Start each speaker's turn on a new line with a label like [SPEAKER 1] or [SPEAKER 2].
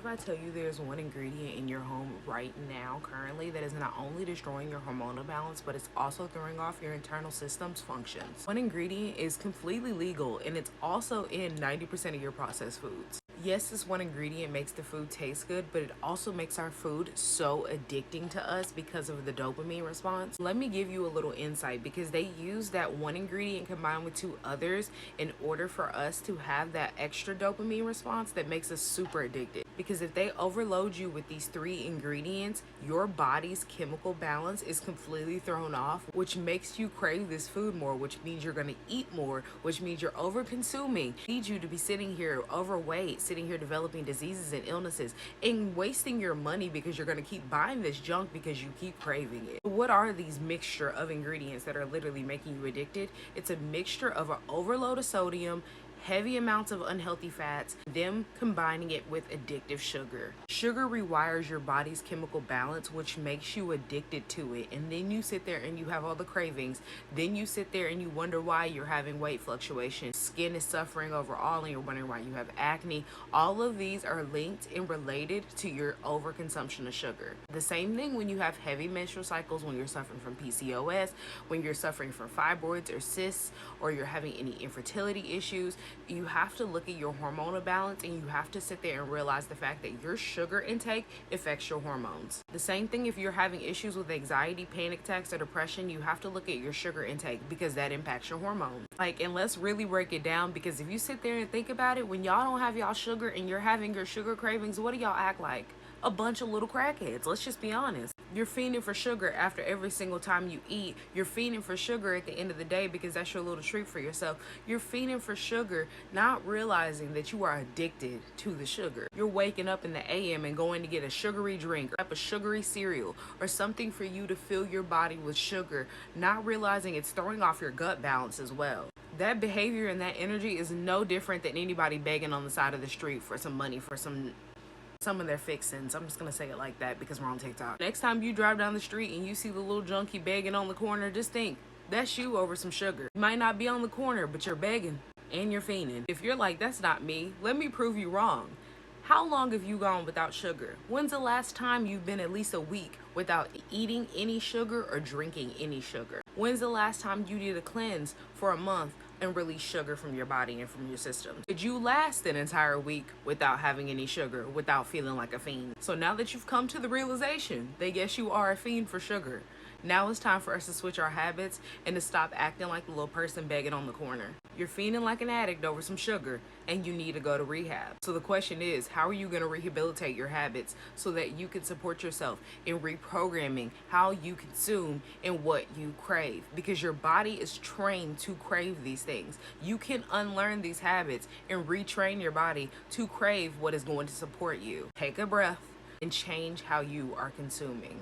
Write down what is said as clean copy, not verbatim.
[SPEAKER 1] I tell you there's one ingredient in your home right now, currently, that is not only destroying your hormonal balance, but it's also throwing off your internal system's functions? One ingredient is completely legal and it's also in 90% of your processed foods. Yes, this one ingredient makes the food taste good, but it also makes our food so addicting to us because of the dopamine response. Let me give you a little insight because they use that one ingredient combined with two others in order for us to have that extra dopamine response that makes us super addicted. Because if they overload you with these three ingredients, your body's chemical balance is completely thrown off, which makes you crave this food more, which means you're going to eat more, which means you're over consuming. Leads you to be sitting here overweight, sitting here developing diseases and illnesses, and wasting your money because you're going to keep buying this junk because you keep craving it. What are these mixture of ingredients that are literally making you addicted? It's a mixture of an overload of sodium, heavy amounts of unhealthy fats, them combining it with addictive sugar. Sugar rewires your body's chemical balance, which makes you addicted to it. And then you sit there and you have all the cravings. Then you sit there and you wonder why you're having weight fluctuations. Skin is suffering overall and you're wondering why you have acne. All of these are linked and related to your overconsumption of sugar. The same thing when you have heavy menstrual cycles, when you're suffering from PCOS, when you're suffering from fibroids or cysts, or you're having any infertility issues. You have to look at your hormonal balance and you have to sit there and realize the fact that your sugar intake affects your hormones. The same thing if you're having issues with anxiety, panic attacks, or depression, you have to look at your sugar intake because that impacts your hormones. And let's really break it down, because if you sit there and think about it, when y'all don't have y'all sugar and you're having your sugar cravings, what do y'all act like? A bunch of little crackheads. Let's just be honest. You're fiending for sugar after every single time you eat. You're fiending for sugar at the end of the day because that's your little treat for yourself. You're fiending for sugar, not realizing that you are addicted to the sugar. You're waking up in the AM and going to get a sugary drink, or a sugary cereal, or something for you to fill your body with sugar, not realizing it's throwing off your gut balance as well. That behavior and that energy is no different than anybody begging on the side of the street for some money, for some of their fixings. I'm just gonna say it like that because we're on TikTok. Next time you drive down the street and you see the little junkie begging on the corner, just think, that's you over some sugar. You might not be on the corner, but you're begging and you're fiending. If you're like, that's not me, let me prove you wrong. How long have you gone without sugar? When's the last time you've been at least a week without eating any sugar or drinking any sugar? When's the last time you did a cleanse for a month and release sugar from your body and from your system? Did you last an entire week without having any sugar, without feeling like a fiend? So now that you've come to the realization that yes, you are a fiend for sugar, now it's time for us to switch our habits and to stop acting like the little person begging on the corner. You're fiending like an addict over some sugar and you need to go to rehab. So the question is, how are you going to rehabilitate your habits so that you can support yourself in reprogramming how you consume and what you crave? Because your body is trained to crave these things. You can unlearn these habits and retrain your body to crave what is going to support you. Take a breath and change how you are consuming.